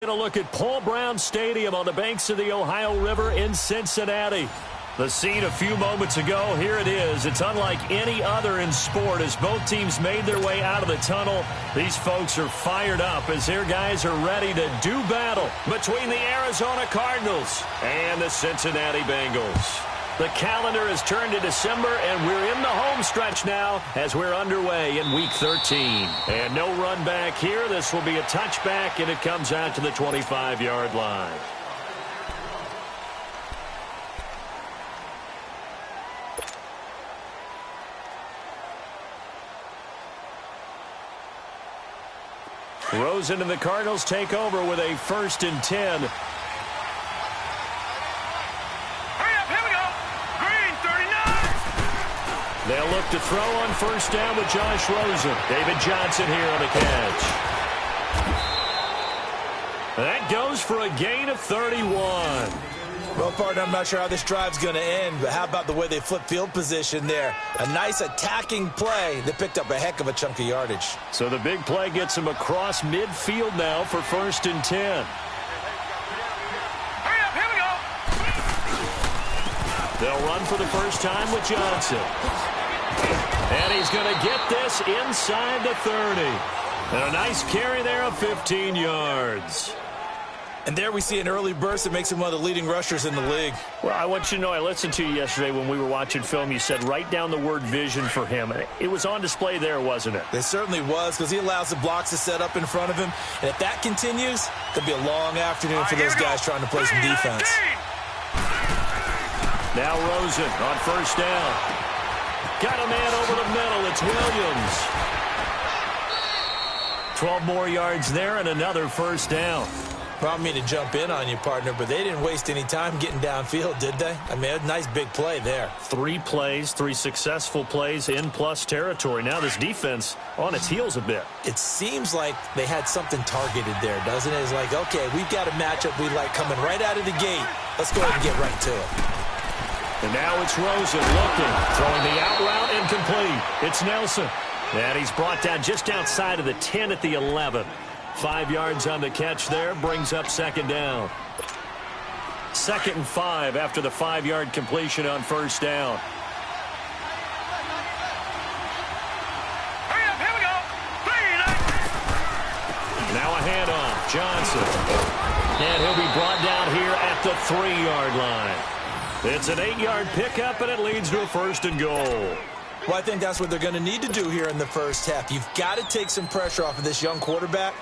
Going to look at Paul Brown Stadium on the banks of the Ohio River in Cincinnati. The scene a few moments ago, here it is. It's unlike any other in sport as both teams made their way out of the tunnel. These folks are fired up as their guys are ready to do battle between the Arizona Cardinals and the Cincinnati Bengals. The calendar has turned to December, and we're in the home stretch now as we're underway in Week 13. And no run back here. This will be a touchback, and it comes out to the 25-yard line. Rosen and the Cardinals take over with a 1st and 10. They'll look to throw on 1st down with Josh Rosen. David Johnson here on the catch. That goes for a gain of 31. Well, partner, I'm not sure how this drive's going to end, but how about the way they flip field position there? A nice attacking play that picked up a heck of a chunk of yardage. So the big play gets them across midfield now for 1st and 10. Here we go. They'll run for the first time with Johnson. And he's going to get this inside the 30. And a nice carry there of 15 yards. And there we see an early burst that makes him one of the leading rushers in the league. Well, I want you to know, I listened to you yesterday when we were watching film. You said write down the word vision for him. It was on display there, wasn't it? It certainly was, because he allows the blocks to set up in front of him. And if that continues, it could be a long afternoon for those guys trying to play some defense. Now Rosen on 1st down. Got a man over the middle. It's Williams. 12 more yards there and another 1st down. Well, I don't mean to jump in on you, partner, but they didn't waste any time getting downfield, did they? I mean, a nice big play there. 3 plays, 3 successful plays in plus territory. Now this defense on its heels a bit. It seems like they had something targeted there, doesn't it? It's like, okay, we've got a matchup we like coming right out of the gate. Let's go ahead and get right to it. And now it's Rosen looking, throwing the out route incomplete. It's Nelson. And he's brought down just outside of the 10 at the 11. 5 yards on the catch there, brings up 2nd down. 2nd and 5 after the 5-yard completion on 1st down. Hurry up, here we go. Now a handoff, Johnson. And he'll be brought down here at the 3-yard line. It's an 8-yard pickup, and it leads to a 1st and goal. Well, I think that's what they're going to need to do here in the first half. You've got to take some pressure off of this young quarterback,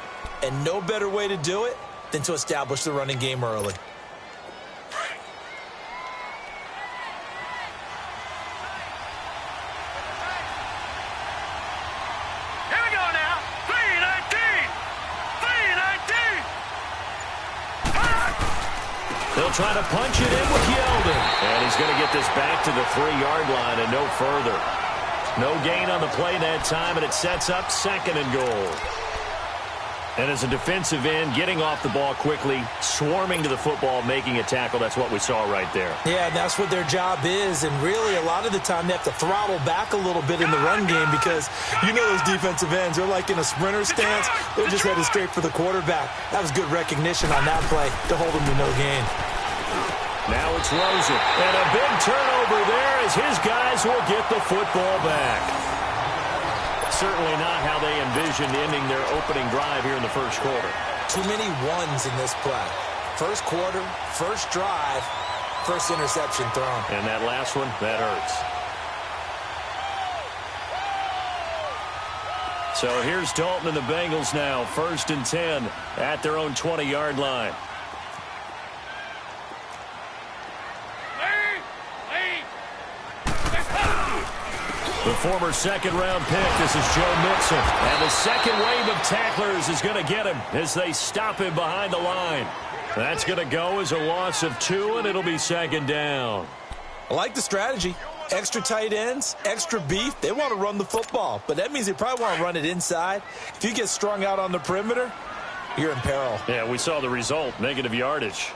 and no better way to do it than to establish the running game early. Here we go now. 3-19. They'll try to punch it in with Yeldon. And he's going to get this back to the 3-yard line and no further. No gain on the play that time, and it sets up 2nd and goal. And as a defensive end, getting off the ball quickly, swarming to the football, making a tackle, that's what we saw right there. Yeah, that's what their job is, and really a lot of the time they have to throttle back a little bit in the run game because you know those defensive ends, they're like in a sprinter stance. They're just headed straight for the quarterback. That was good recognition on that play to hold them to no gain. Now it's Rosen, and a big turnover there as his guys will get the football back. Certainly not how they envisioned ending their opening drive here in the 1st quarter. Too many ones in this play. 1st quarter, 1st drive, 1st interception thrown. And that last one, that hurts. So here's Dalton and the Bengals now, 1st and 10 at their own 20-yard line. The former 2nd-round pick, this is Joe Mixon. And the 2nd wave of tacklers is going to get him as they stop him behind the line. That's going to go as a loss of 2, and it'll be 2nd down. I like the strategy. Extra tight ends, extra beef. They want to run the football, but that means they probably want to run it inside. If you get strung out on the perimeter, you're in peril. Yeah, we saw the result, negative yardage.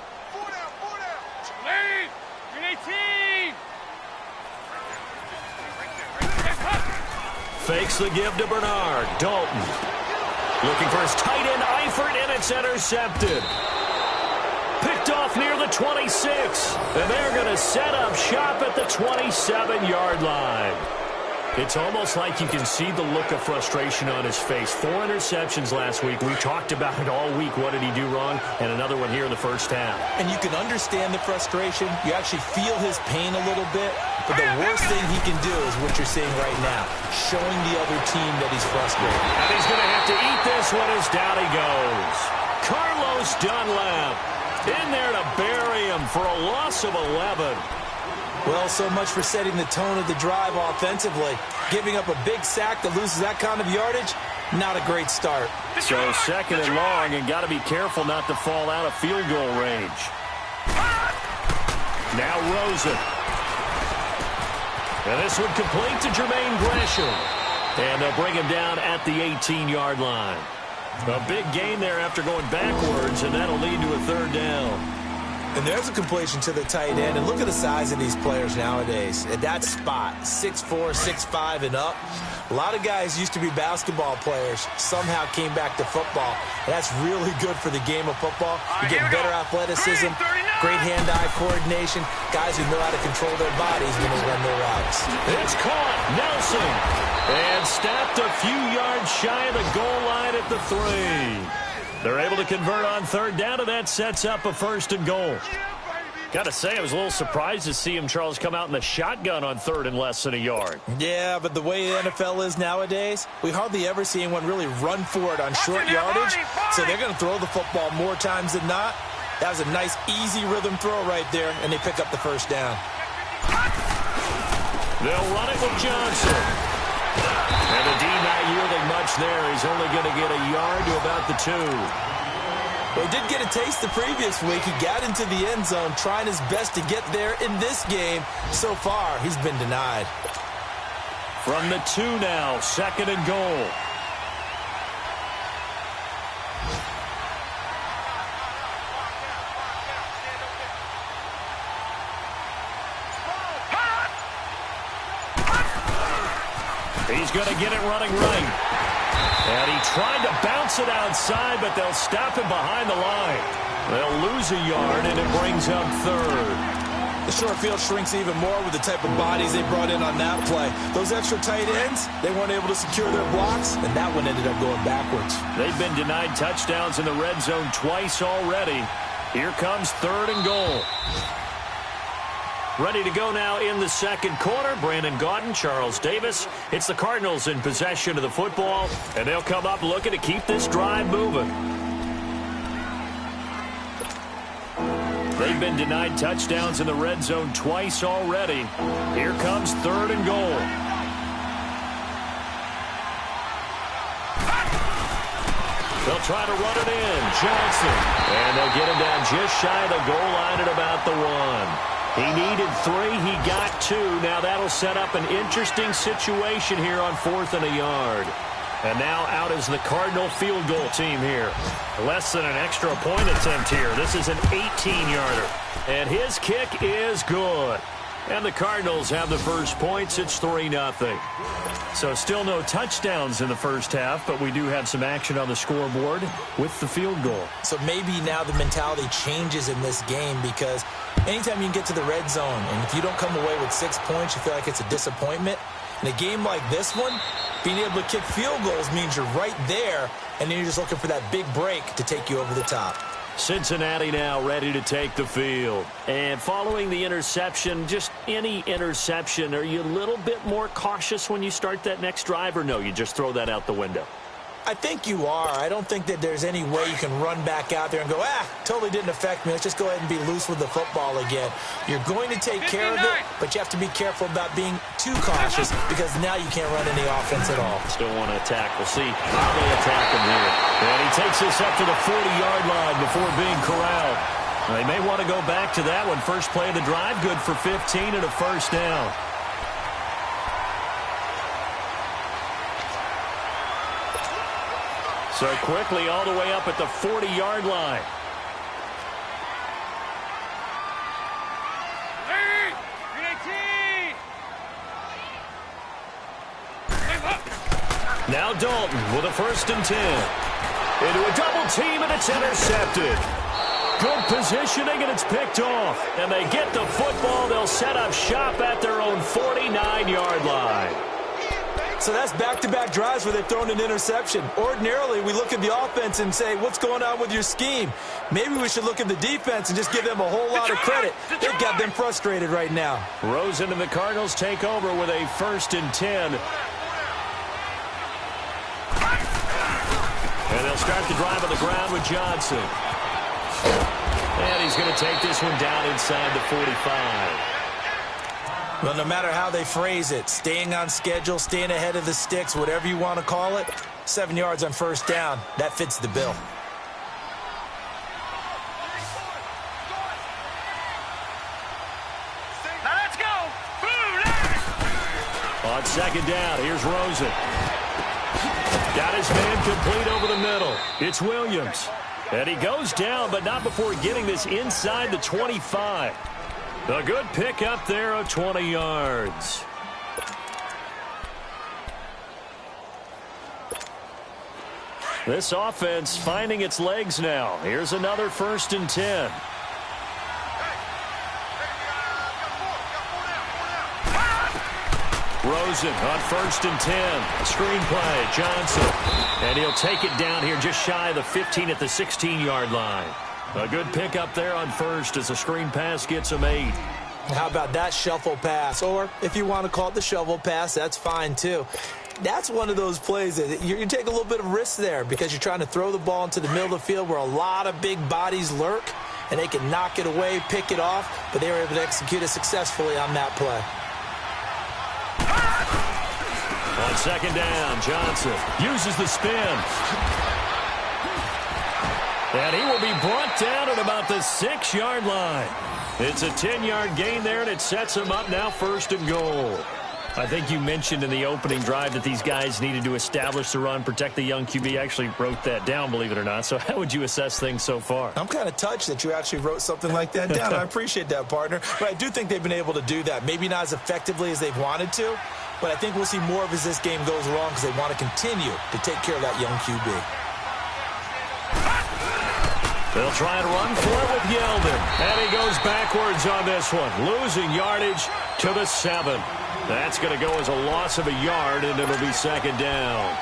Fakes the give to Bernard. Dalton. Looking for his tight end, Eifert, and it's intercepted. Picked off near the 26. And they're going to set up shop at the 27-yard line. It's almost like you can see the look of frustration on his face. 4 interceptions last week. We talked about it all week. What did he do wrong? And another one here in the first half. And you can understand the frustration. You actually feel his pain a little bit. But the worst thing he can do is what you're seeing right now, showing the other team that he's frustrated. And he's going to have to eat this one as down he goes. Carlos Dunlap in there to bury him for a loss of 11. Well, so much for setting the tone of the drive offensively. Giving up a big sack that loses that kind of yardage, not a great start. So second and long, and got to be careful not to fall out of field goal range. Now Rosen. And this one complete to Jermaine Gresham. And they'll bring him down at the 18-yard line. A big gain there after going backwards, and that'll lead to a third down. And there's a completion to the tight end. And look at the size of these players nowadays. At that spot, 6'4", 6'5", and up. A lot of guys used to be basketball players, somehow came back to football. And that's really good for the game of football. You get better athleticism, great hand-eye coordination, guys who know how to control their bodies when they run their routes. It's caught. Nelson. And stopped a few yards shy of the goal line at the 3. They're able to convert on third down, and that sets up a first and goal. Got to say, I was a little surprised to see him, Charles, come out in the shotgun on third and less than a yard. Yeah, but the way the NFL is nowadays, we hardly ever see anyone really run for it on short yardage. So they're going to throw the football more times than not. That was a nice, easy rhythm throw right there, and they pick up the first down. They'll run it with Johnson. And the D not yielding much there. He's only going to get a yard to about the 2. Well, he did get a taste the previous week. He got into the end zone, trying his best to get there in this game. So far, he's been denied. From the 2 now, second and goal. He's going to get it running right. And he tried to bounce it outside, but they'll stop him behind the line. They'll lose a yard, and it brings up third. The short field shrinks even more with the type of bodies they brought in on that play. Those extra tight ends, they weren't able to secure their blocks, and that one ended up going backwards. They've been denied touchdowns in the red zone twice already. Here comes third and goal. Ready to go now in the second quarter. Brandon Gaudin, Charles Davis. It's the Cardinals in possession of the football, and they'll come up looking to keep this drive moving. They've been denied touchdowns in the red zone twice already. Here comes third and goal. They'll try to run it in. Johnson. And they'll get him down just shy of the goal line at about the 1. He needed 3. He got 2. Now that'll set up an interesting situation here on 4th and a yard. And now out is the Cardinal field goal team here. Less than an extra point attempt here. This is an 18-yarder. And his kick is good. And the Cardinals have the first points. It's 3-0. So still no touchdowns in the first half, but we do have some action on the scoreboard with the field goal. So maybe now the mentality changes in this game because anytime you can get to the red zone, and if you don't come away with 6 points, you feel like it's a disappointment. In a game like this one, being able to kick field goals means you're right there, and then you're just looking for that big break to take you over the top. Cincinnati now ready to take the field. And following the interception, just any interception, are you a little bit more cautious when you start that next drive, or no, you just throw that out the window? I think you are. I don't think that there's any way you can run back out there and go, totally didn't affect me. Let's just go ahead and be loose with the football again. You're going to take care of it, but you have to be careful about being too cautious because now you can't run any offense at all. Still want to attack. We'll see how they attack him here. And he takes this up to the 40-yard line before being corralled. They may want to go back to that one. First play of the drive, good for 15 and a first down. So quickly all the way up at the 40-yard line. Now Dalton with a 1st and 10. Into a double team, and it's intercepted. Good positioning, and it's picked off. And they get the football. They'll set up shop at their own 49-yard line. So that's back-to-back drives where they've thrown an interception. Ordinarily, we look at the offense and say, what's going on with your scheme? Maybe we should look at the defense and just give them a whole lot of credit. They've got them frustrated right now. Rosen and the Cardinals take over with a 1st and 10. And they'll start the drive on the ground with Johnson. And he's going to take this one down inside the 45. Well, no matter how they phrase it, staying on schedule, staying ahead of the sticks, whatever you want to call it, 7 yards on 1st down, that fits the bill. Now let's go. On 2nd down, here's Rosen. Got his man complete over the middle. It's Williams. And he goes down, but not before getting this inside the 25. A good pick up there of 20 yards. This offense finding its legs now. Here's another 1st and 10. Rosen on 1st and 10. A screen play. Johnson. And he'll take it down here just shy of the 15 at the 16-yard line. A good pick up there on 1st as a screen pass gets him 8. How about that shuffle pass? Or if you want to call it the shovel pass, that's fine too. That's one of those plays that you take a little bit of risk there because you're trying to throw the ball into the middle of the field where a lot of big bodies lurk, and they can knock it away, pick it off, but they were able to execute it successfully on that play. On 2nd down, Johnson uses the spin. And he will be brought down at about the 6-yard line. It's a 10-yard gain there, and it sets him up now 1st and goal. I think you mentioned in the opening drive that these guys needed to establish the run, protect the young QB. I actually wrote that down, believe it or not. So how would you assess things so far? I'm kind of touched that you actually wrote something like that down. I appreciate that, partner. But I do think they've been able to do that. Maybe not as effectively as they've wanted to, but I think we'll see more of as this game goes along because they want to continue to take care of that young QB. They'll try and run for it with Yeldon. And he goes backwards on this one, losing yardage to the 7. That's going to go as a loss of a yard, and it'll be 2nd down.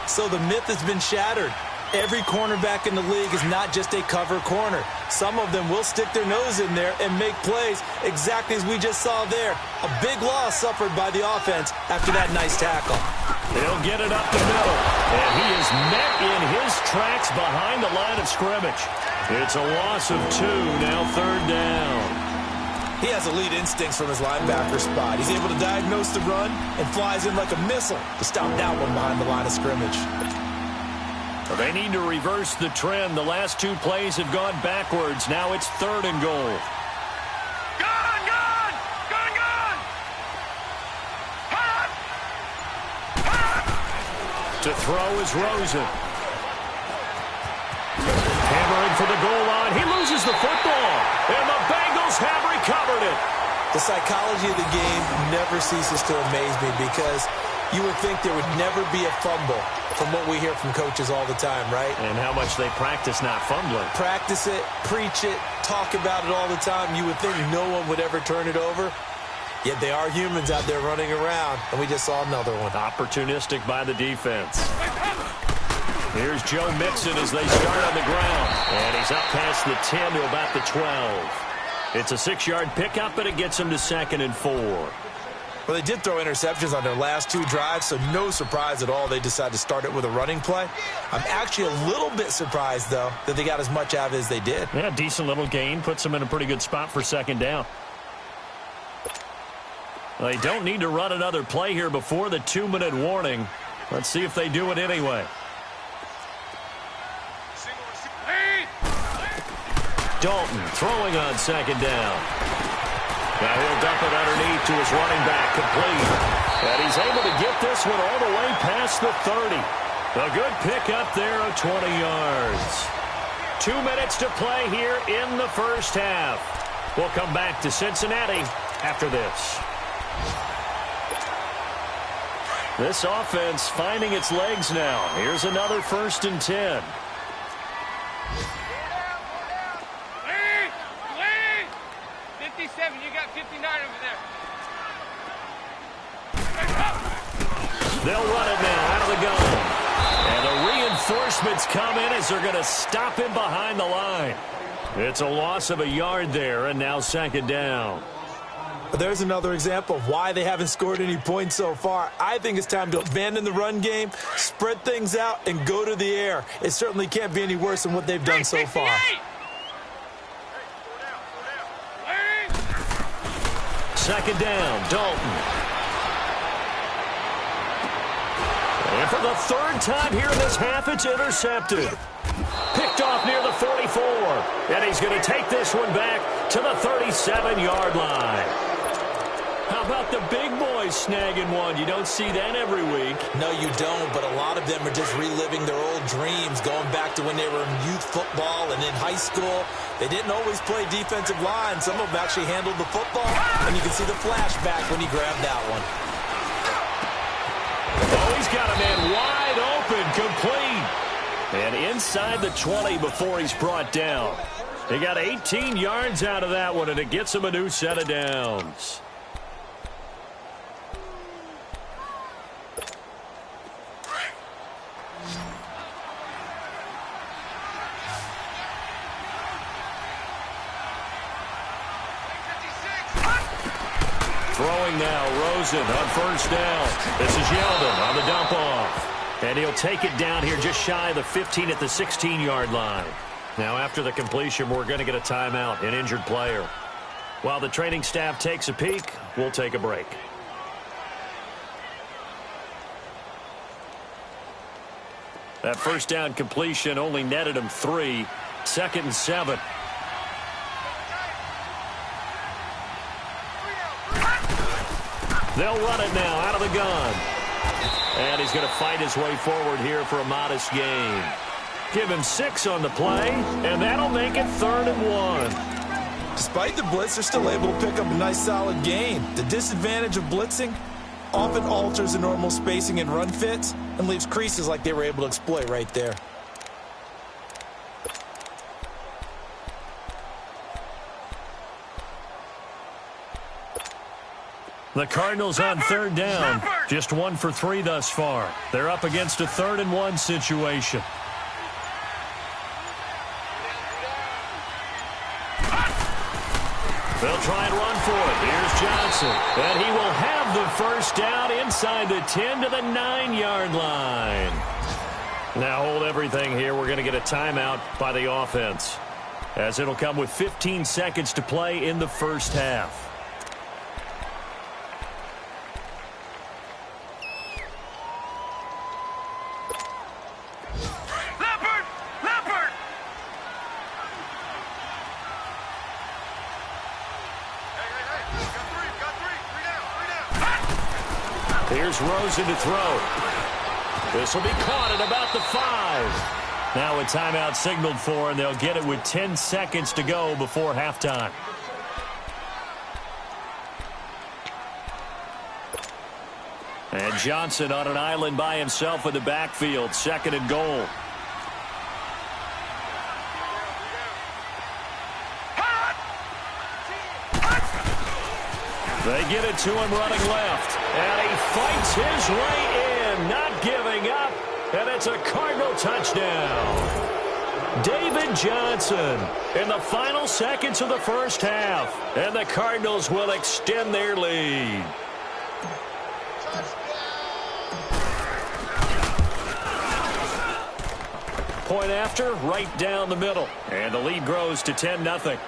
So the myth has been shattered. Every cornerback in the league is not just a cover corner. Some of them will stick their nose in there and make plays exactly as we just saw there. A big loss suffered by the offense after that nice tackle. He'll get it up the middle, and he is met in his tracks behind the line of scrimmage. It's a loss of 2, now 3rd down. He has elite instincts from his linebacker spot. He's able to diagnose the run and flies in like a missile to stop that one behind the line of scrimmage. They need to reverse the trend. The last 2 plays have gone backwards. Now it's 3rd and goal. Gone! To throw is Rosen. Hammering for the goal line. He loses the football. And the Bengals have recovered it. The psychology of the game never ceases to amaze me because you would think there would never be a fumble from what we hear from coaches all the time, right? And how much they practice not fumbling. Practice it, preach it, talk about it all the time. You would think no one would ever turn it over. Yet they are humans out there running around, and we just saw another one. Opportunistic by the defense. Here's Joe Mixon as they start on the ground. And he's up past the 10 to about the 12. It's a 6-yard pickup, but it gets him to 2nd and 4. Well, they did throw interceptions on their last 2 drives, so no surprise at all they decided to start it with a running play. I'm actually a little bit surprised, though, that they got as much out of it as they did. Yeah, decent little gain. Puts them in a pretty good spot for 2nd down. They don't need to run another play here before the 2-minute warning. Let's see if they do it anyway. Dalton throwing on 2nd down. Now he'll dump it underneath to his running back, complete. And he's able to get this one all the way past the 30. A good pickup there of 20 yards. 2 minutes to play here in the first half. We'll come back to Cincinnati after this. This offense finding its legs now. Here's another 1st and 10. Lead! 57, you got 59 over there. They'll run it now out of the gun. And the reinforcements come in as they're going to stop him behind the line. It's a loss of a yard there, and now 2nd down. There's another example of why they haven't scored any points so far. I think it's time to abandon the run game, spread things out, and go to the air. It certainly can't be any worse than what they've done so far. 2nd down, Dalton. And for the 3rd time here in this half, it's intercepted. Picked off near the 44. And he's going to take this one back to the 37-yard line. How about the big boys snagging one? You don't see that every week. No, you don't, but a lot of them are just reliving their old dreams, going back to when they were in youth football and in high school. They didn't always play defensive line. Some of them actually handled the football, and you can see the flashback when he grabbed that one. Oh, he's got a man wide open, complete. And inside the 20 before he's brought down. He got 18 yards out of that one, and it gets him a new set of downs. Throwing now, Rosen on 1st down. This is Yeldon on the dump off. And he'll take it down here just shy of the 15 at the 16-yard line. Now after the completion, we're going to get a timeout, an injured player. While the training staff takes a peek, we'll take a break. That 1st down completion only netted him 3. 2nd and 7. They'll run it now out of the gun. And he's going to fight his way forward here for a modest gain. Give him 6 on the play, and that'll make it 3rd and 1. Despite the blitz, they're still able to pick up a nice solid gain. The disadvantage of blitzing often alters the normal spacing and run fits and leaves creases like they were able to exploit right there. The Cardinals on 3rd down. Just 1 for 3 thus far. They're up against a 3rd and 1 situation. They'll try and run for it. Here's Johnson. And he will have the 1st down inside the 10 to the 9-yard line. Now hold everything here. We're going to get a timeout by the offense, as it'll come with 15 seconds to play in the 1st half. Here's Rosen to throw. This will be caught at about the 5. Now a timeout signaled for, and they'll get it with 10 seconds to go before halftime. And Johnson on an island by himself in the backfield. 2nd and goal. They get it to him running left. And he fights his way in, not giving up. And it's a Cardinal touchdown. David Johnson in the final seconds of the 1st half. And the Cardinals will extend their lead. Point after, right down the middle. And the lead grows to 10-0.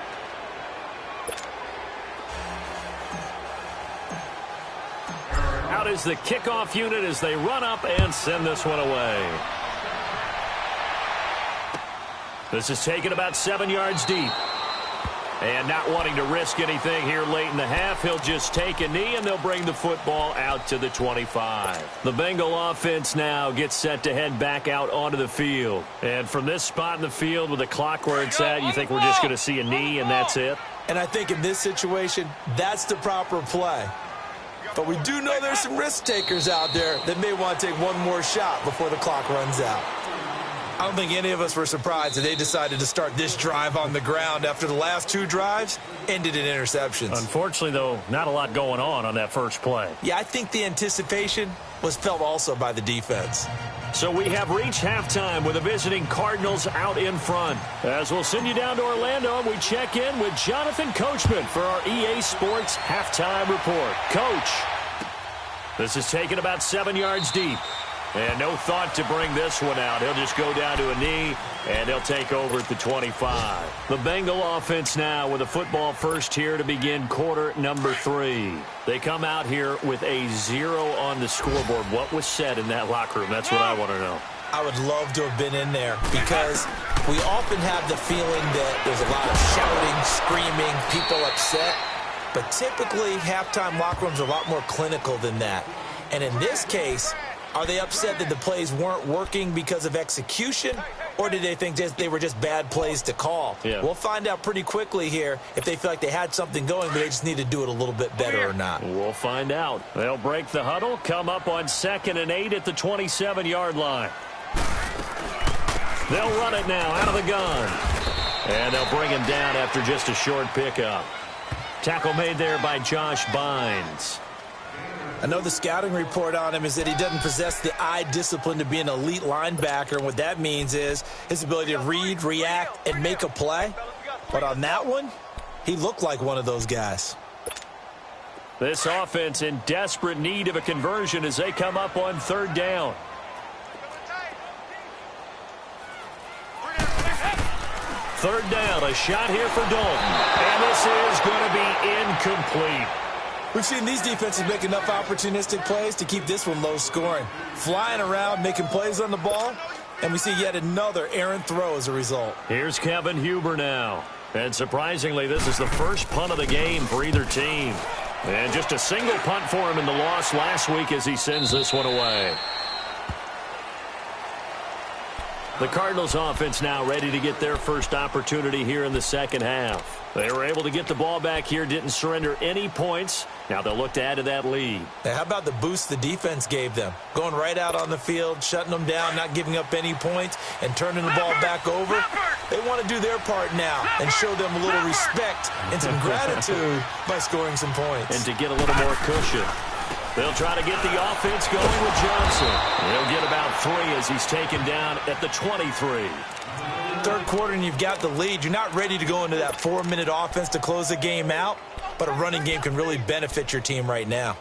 Out is the kickoff unit as they run up and send this one away. This is taken about 7 yards deep. And not wanting to risk anything here late in the half, he'll just take a knee, and they'll bring the football out to the 25. The Bengal offense now gets set to head back out onto the field. And from this spot in the field with the clock where it's at, you think we're just going to see a knee and that's it? And I think in this situation, that's the proper play. But we do know there's some risk takers out there that may want to take one more shot before the clock runs out. I don't think any of us were surprised that they decided to start this drive on the ground after the last 2 drives ended in interceptions. Unfortunately, though, not a lot going on that first play. Yeah, I think the anticipation was felt also by the defense. So we have reached halftime with the visiting Cardinals out in front. As we'll send you down to Orlando, and we check in with Jonathan Coachman for our EA Sports Halftime Report. Coach, this is taken about 7 yards deep. And no thought to bring this one out. He'll just go down to a knee, and they'll take over at the 25. The Bengal offense now with a football first here to begin quarter number 3. They come out here with a 0 on the scoreboard. What was said in that locker room? That's what I want to know. I would love to have been in there because we often have the feeling that there's a lot of shouting, screaming, people upset. But typically, halftime locker rooms are a lot more clinical than that. And in this case, are they upset that the plays weren't working because of execution, or did they think they were just bad plays to call? Yeah. We'll find out pretty quickly here if they feel like they had something going, but they just need to do it a little bit better or not. We'll find out. They'll break the huddle, come up on 2nd and 8 at the 27-yard line. They'll run it now out of the gun. And they'll bring him down after just a short pickup. Tackle made there by Josh Bynes. I know the scouting report on him is that he doesn't possess the eye discipline to be an elite linebacker. And what that means is his ability to read, react, and make a play. But on that one, he looked like one of those guys. This offense in desperate need of a conversion as they come up on 3rd down. Third down, a shot here for Dalton. And this is going to be incomplete. We've seen these defenses make enough opportunistic plays to keep this one low scoring. Flying around, making plays on the ball, and we see yet another errant throw as a result. Here's Kevin Huber now. And surprisingly, this is the first punt of the game for either team. And just a single punt for him in the loss last week as he sends this one away. The Cardinals offense now ready to get their first opportunity here in the second half. They were able to get the ball back here, didn't surrender any points. Now they'll look to add to that lead. Now, how about the boost the defense gave them? Going right out on the field, shutting them down, not giving up any points, and turning the ball back over. They want to do their part now and show them a little respect and some gratitude by scoring some points. And to get a little more cushion. They'll try to get the offense going with Johnson. He'll get about 3 as he's taken down at the 23. Third quarter and you've got the lead. You're not ready to go into that 4-minute offense to close the game out, but a running game can really benefit your team right now.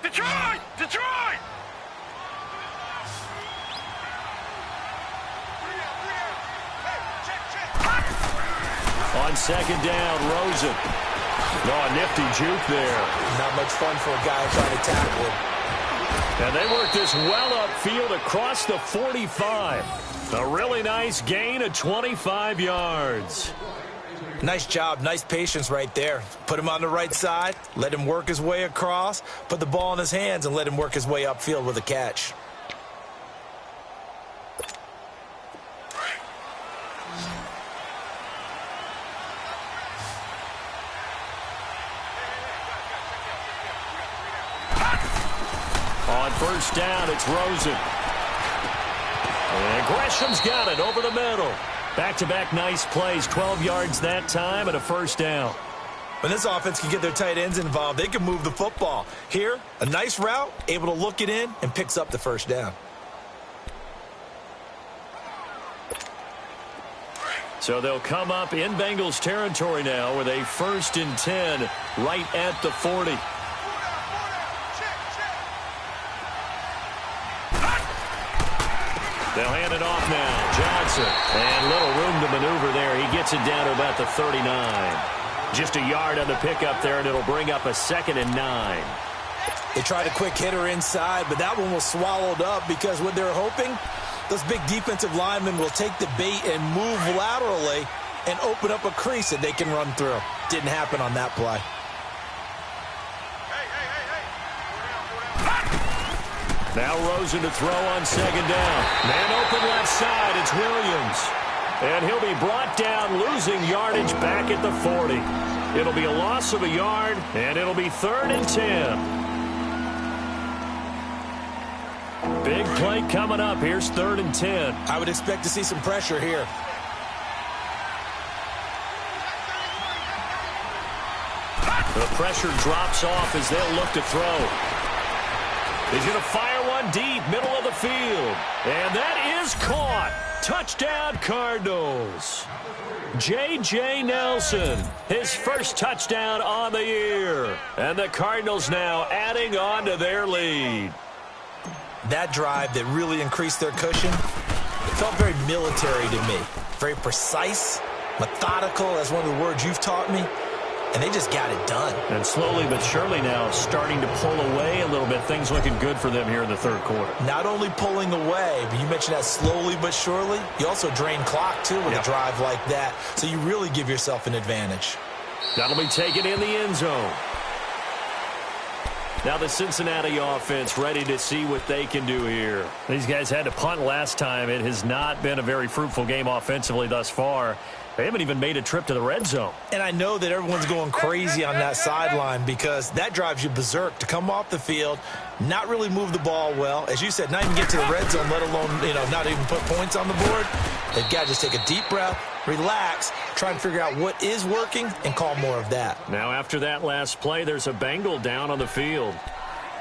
Detroit! Detroit! On 2nd down, Rosen. Oh, a nifty juke there. Not much fun for a guy trying to tackle him. And they work this well upfield across the 45. A really nice gain of 25 yards. Nice job, nice patience right there. Put him on the right side, let him work his way across, put the ball in his hands, and let him work his way upfield with a catch. On first down, it's Rosen. And Gresham's got it over the middle. Back-to-back nice plays, 12 yards that time and a first down. When this offense can get their tight ends involved, they can move the football. Here, a nice route, able to look it in, and picks up the first down. So they'll come up in Bengals territory now with a 1st and 10 right at the 40. They'll hand it off now. Johnson. And little room to maneuver there. He gets it down to about the 39. Just a yard on the pickup there, and it'll bring up a 2nd and 9. They tried a quick hitter inside, but that one was swallowed up because what they're hoping, those big defensive linemen will take the bait and move laterally and open up a crease that they can run through. Didn't happen on that play. Now Rosen to throw on 2nd down. Man open left side. It's Williams. And he'll be brought down, losing yardage back at the 40. It'll be a loss of a yard, and it'll be 3rd and 10. Big play coming up. Here's 3rd and 10. I would expect to see some pressure here. The pressure drops off as they'll look to throw. He's going to fire one deep, middle of the field. And that is caught. Touchdown, Cardinals. J.J. Nelson, his first touchdown on the year. And the Cardinals now adding on to their lead. That drive that really increased their cushion felt very military to me. Very precise, methodical, as one of the words you've taught me. And they just got it done. And slowly but surely now starting to pull away a little bit. Things looking good for them here in the 3rd quarter. Not only pulling away, but you mentioned that slowly but surely. You also drain clock, too, with a drive like that. So you really give yourself an advantage. That'll be taken in the end zone. Now the Cincinnati offense ready to see what they can do here. These guys had to punt last time. It has not been a very fruitful game offensively thus far. They haven't even made a trip to the red zone. And I know that everyone's going crazy on that sideline because that drives you berserk to come off the field, not really move the ball well. As you said, not even get to the red zone, let alone, not even put points on the board. They've got to just take a deep breath, relax, try and figure out what is working, and call more of that. Now after that last play, there's a Bengal down on the field.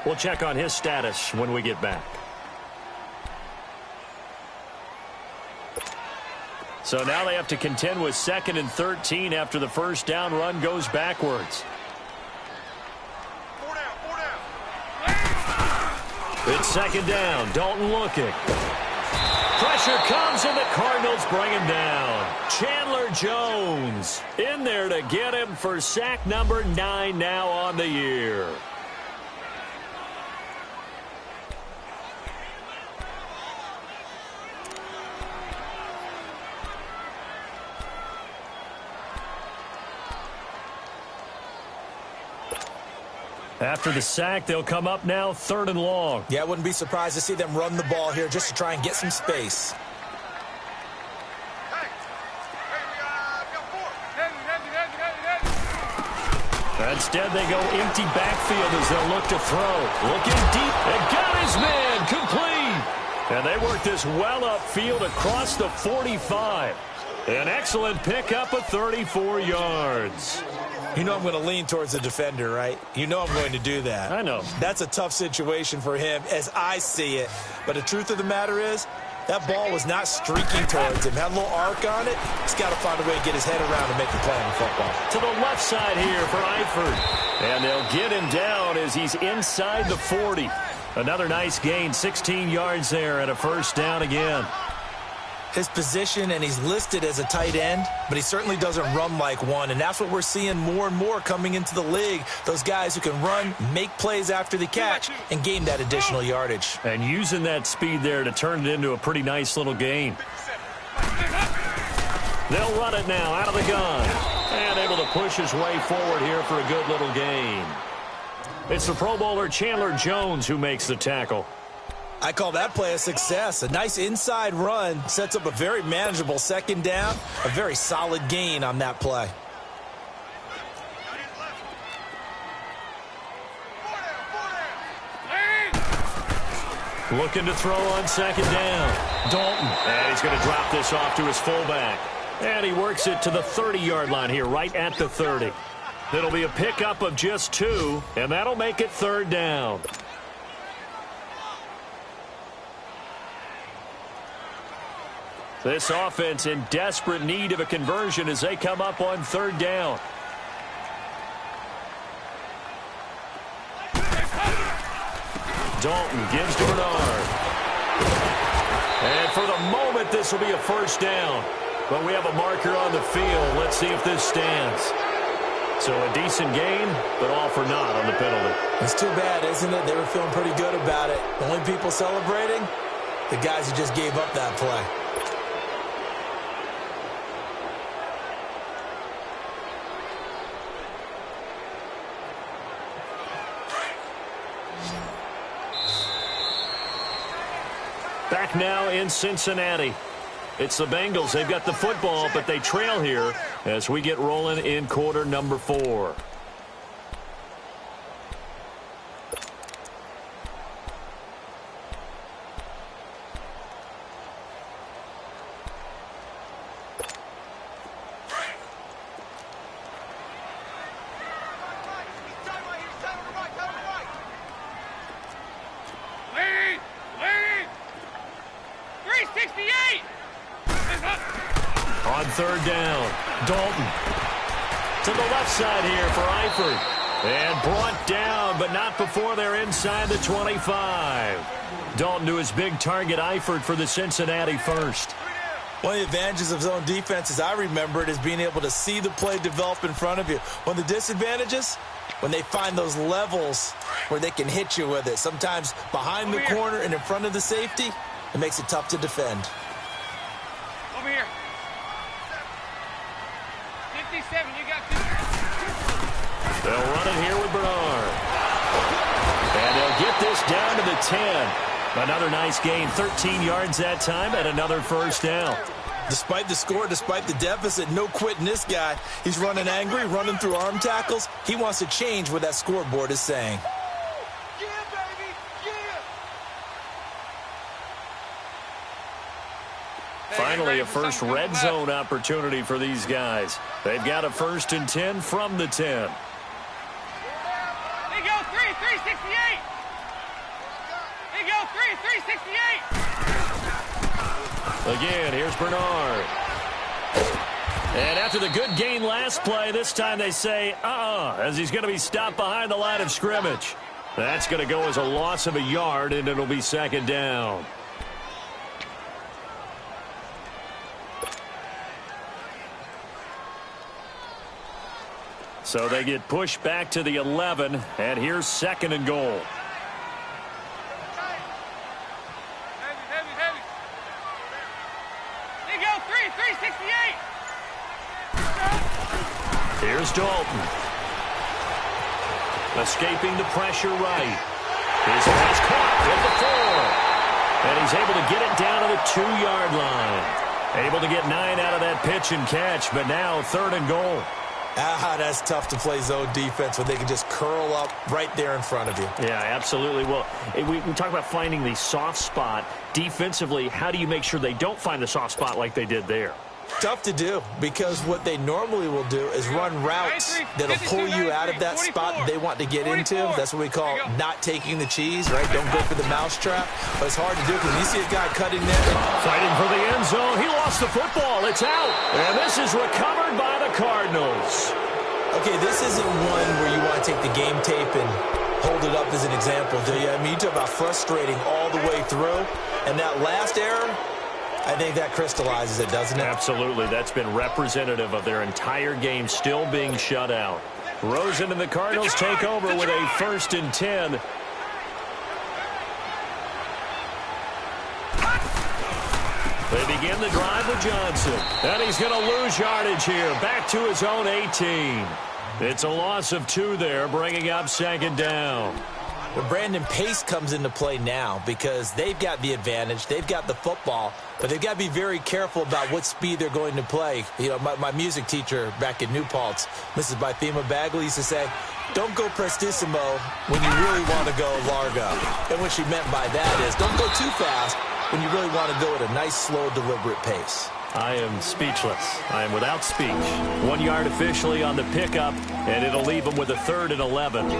We'll check on his status when we get back. So now they have to contend with 2nd and 13 after the first down run goes backwards. 4 down, 4 down. It's 2nd down. Dalton looking. Pressure comes, and the Cardinals bring him down. Chandler Jones in there to get him for sack number 9 now on the year. After the sack, they'll come up now 3rd and long. Yeah, I wouldn't be surprised to see them run the ball here just to try and get some space. Hey, we got 4. Instead, they go empty backfield as they'll look to throw. Looking deep, and got his man, complete. And they work this well upfield across the 45. An excellent pickup of 34 yards. You know I'm going to lean towards the defender, right? You know I'm going to do that. I know. That's a tough situation for him as I see it. But the truth of the matter is, that ball was not streaking towards him. Had a little arc on it. He's got to find a way to get his head around and make the play on the football. To the left side here for Eifert. And they'll get him down as he's inside the 40. Another nice gain, 16 yards there and a first down again. His position, and he's listed as a tight end, but he certainly doesn't run like one, and that's what we're seeing more and more coming into the league. Those guys who can run, make plays after the catch, and gain that additional yardage. And using that speed there to turn it into a pretty nice little gain. They'll run it now out of the gun. And able to push his way forward here for a good little gain. It's the Pro Bowler Chandler Jones who makes the tackle. I call that play a success. A nice inside run sets up a very manageable 2nd down. A very solid gain on that play. Looking to throw on 2nd down. Dalton. And he's going to drop this off to his fullback. And he works it to the 30-yard line here, right at the 30. It'll be a pickup of just 2, and that'll make it 3rd down. This offense in desperate need of a conversion as they come up on 3rd down. Dalton gives to Bernard. And for the moment, this will be a first down. But we have a marker on the field. Let's see if this stands. So a decent gain, but all for naught on the penalty. It's too bad, isn't it? They were feeling pretty good about it. The only people celebrating, the guys who just gave up that play. Back now in Cincinnati. It's the Bengals. They've got the football, but they trail here as we get rolling in quarter number 4. On third down, Dalton to the left side here for Eifert. And brought down, but not before they're inside the 25. Dalton to his big target, Eifert, for the Cincinnati first. One of the advantages of zone defense, as I remember it, is being able to see the play develop in front of you. One of the disadvantages, when they find those levels where they can hit you with it, sometimes behind the corner and in front of the safety, it makes it tough to defend. Over here. 57, you got 50. They'll run it here with Bernard. And they'll get this down to the 10. Another nice gain, 13 yards that time, and another first down. Despite the score, despite the deficit, no quitting this guy. He's running angry, running through arm tackles. He wants to change what that scoreboard is saying. Yeah, baby, yeah. Finally, a first red zone opportunity for these guys. They've got a 1st and 10 from the 10. They go 368. They go 368. Again, here's Bernard. And after the good gain last play, this time they say, as he's going to be stopped behind the line of scrimmage. That's going to go as a loss of a yard, and it'll be 2nd down. So they get pushed back to the 11, and here's 2nd and goal. Heavy. They go 368. Here's Dalton. Escaping the pressure right. His pass caught at the 4. And he's able to get it down to the 2-yard line. Able to get 9 out of that pitch and catch, but now 3rd and goal. That's tough to play zone defense when they can just curl up right there in front of you. Yeah, absolutely. Well, we talk about finding the soft spot. Defensively, how do you make sure they don't find the soft spot like they did there? Tough to do, because what they normally will do is run routes that'll pull you out of that spot they want to get into. That's what we call not taking the cheese, right? Don't go for the mousetrap. But it's hard to do because when you see a guy cutting there. Fighting for the end zone. He lost the football. It's out. And this is recovered by the Cardinals. Okay, this isn't one where you want to take the game tape and hold it up as an example, do you? I mean, you talk about frustrating all the way through. And that last error, I think that crystallizes it, doesn't it? Absolutely. That's been representative of their entire game still being shut out. Rosen and the Cardinals take over with a 1st and 10. They begin the drive with Johnson. And he's going to lose yardage here. Back to his own 18. It's a loss of 2 there, bringing up 2nd down. Well, Brandon, pace comes into play now because they've got the advantage. They've got the football, but they've got to be very careful about what speed they're going to play. You know, my music teacher back in New Paltz, Mrs. Bythema Bagley, used to say, don't go prestissimo when you really want to go largo. And what she meant by that is don't go too fast when you really want to go at a nice, slow, deliberate pace. I am speechless. I am without speech. 1 yard officially on the pickup, and it'll leave them with a 3rd and 11.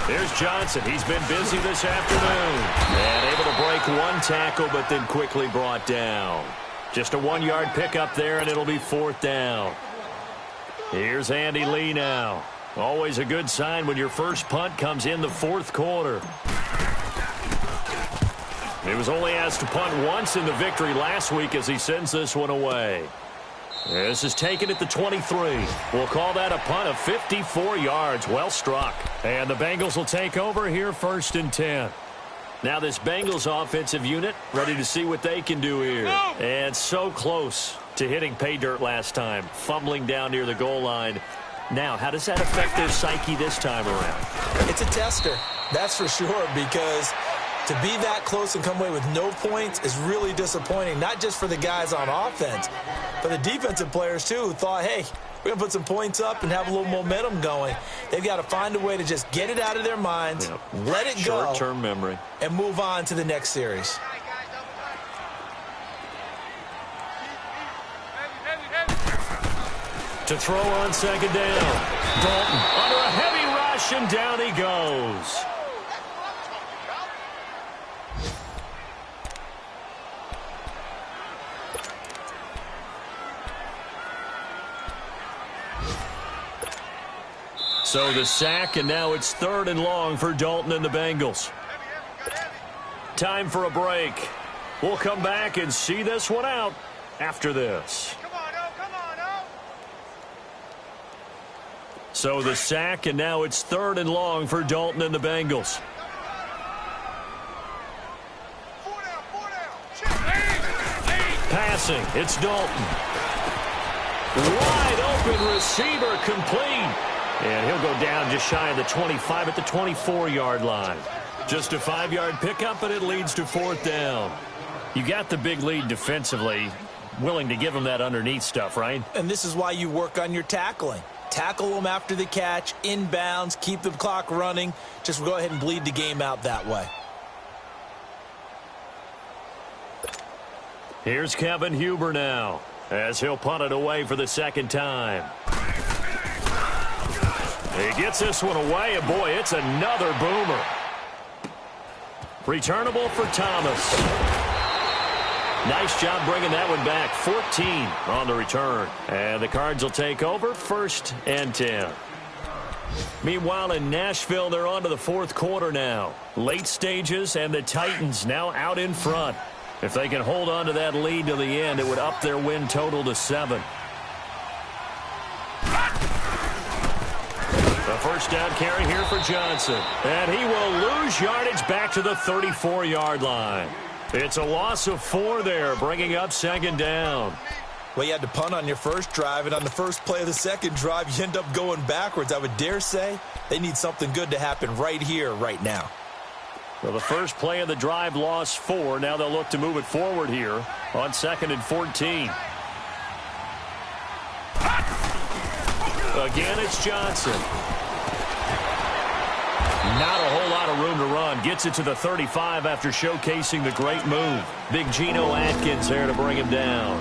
Here's Johnson. He's been busy this afternoon. And able to break 1 tackle, but then quickly brought down. Just a 1-yard pickup there, and it'll be 4th down. Here's Andy Lee now. Always a good sign when your first punt comes in the 4th quarter. He was only asked to punt once in the victory last week as he sends this one away. This is taken at the 23. We'll call that a punt of 54 yards. Well struck. And the Bengals will take over here 1st and 10. Now this Bengals offensive unit ready to see what they can do here. And so close. to hitting pay dirt last time, fumbling down near the goal line. Now, how does that affect their psyche this time around? It's a tester, that's for sure, because to be that close and come away with no points is really disappointing, not just for the guys on offense, but the defensive players, too, who thought, hey, we're going to put some points up and have a little momentum going. They've got to find a way to just get it out of their minds, let it go, short-term memory, and move on to the next series. To throw on second down. Dalton under a heavy rush, and down he goes. So the sack, and now it's 3rd and long for Dalton and the Bengals. Time for a break. We'll come back and see this one out after this. So the sack, and now it's 3rd and long for Dalton and the Bengals. Passing, it's Dalton. Wide open receiver, complete. And he'll go down just shy of the 25 at the 24-yard line. Just a 5-yard pickup, and it leads to 4th down. You got the big lead defensively. Willing to give him that underneath stuff, right? And this is why you work on your tackling. Tackle them after the catch, inbounds, keep the clock running. Just go ahead and bleed the game out that way. Here's Kevin Huber now, as he'll punt it away for the 2nd time. He gets this one away, and boy, it's another boomer. Returnable for Thomas. Nice job bringing that one back. 14 on the return. And the Cards will take over, 1st and 10. Meanwhile, in Nashville, they're on to the 4th quarter now. Late stages, and the Titans now out in front. If they can hold on to that lead to the end, it would up their win total to 7. The first down carry here for Johnson. And he will lose yardage back to the 34-yard line. It's a loss of 4 there, bringing up 2nd down. Well, you had to punt on your first drive, and on the first play of the second drive, you end up going backwards. I would dare say they need something good to happen right here, right now. Well, the first play of the drive lost 4. Now they'll look to move it forward here on 2nd and 14. Again, it's Johnson. Not a whole lot of room to run. Gets it to the 35 after showcasing the great move. Big Geno Atkins there to bring him down.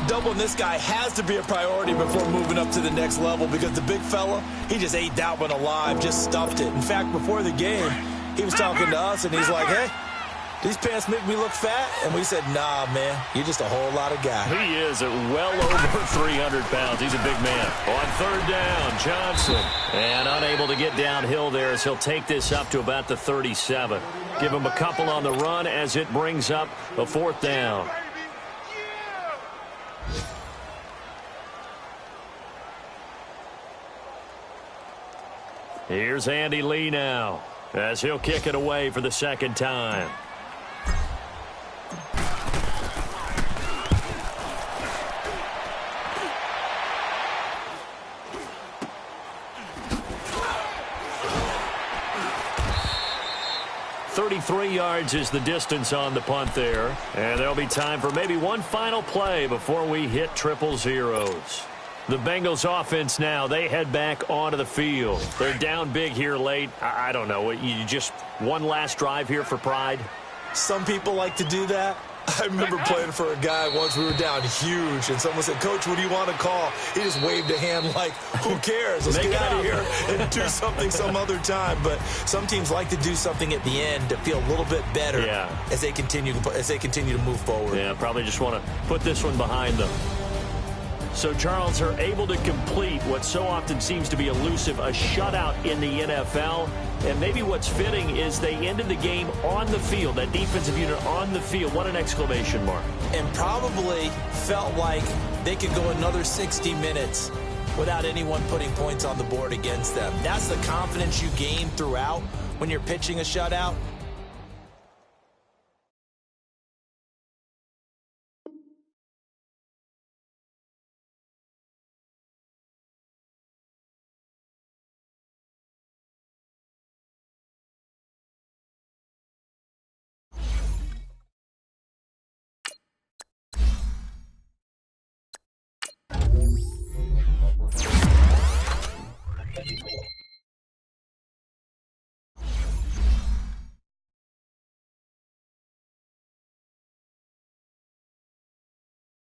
Doubling this guy has to be a priority before moving up to the next level, because the big fella, he just ate that one alive, just stuffed it. In fact, before the game, he was talking to us, and he's like, hey, these pants make me look fat. And we said, nah, man, you're just a whole lot of guy. He is at well over 300 pounds. He's a big man. On 3rd down, Johnson. And unable to get downhill there as he'll take this up to about the 37. Give him a couple on the run as it brings up a 4th down. Here's Andy Lee now, as he'll kick it away for the 2nd time. .33 yards is the distance on the punt there. And there'll be time for maybe one final play before we hit triple zeros. The Bengals offense now, they head back onto the field. They're down big here late. I don't know. You just one last drive here for pride? Some people like to do that. I remember playing for a guy once. We were down huge, and someone said, Coach, what do you want to call? He just waved a hand like, who cares? Let's get out of here and do something some other time. But some teams like to do something at the end to feel a little bit better as they continue to move forward. Yeah, probably just want to put this one behind them. So, Charles, are able to complete what so often seems to be elusive, a shutout in the NFL. And maybe what's fitting is they ended the game on the field, that defensive unit on the field. What an exclamation mark. And probably felt like they could go another 60 minutes without anyone putting points on the board against them. That's the confidence you gain throughout when you're pitching a shutout.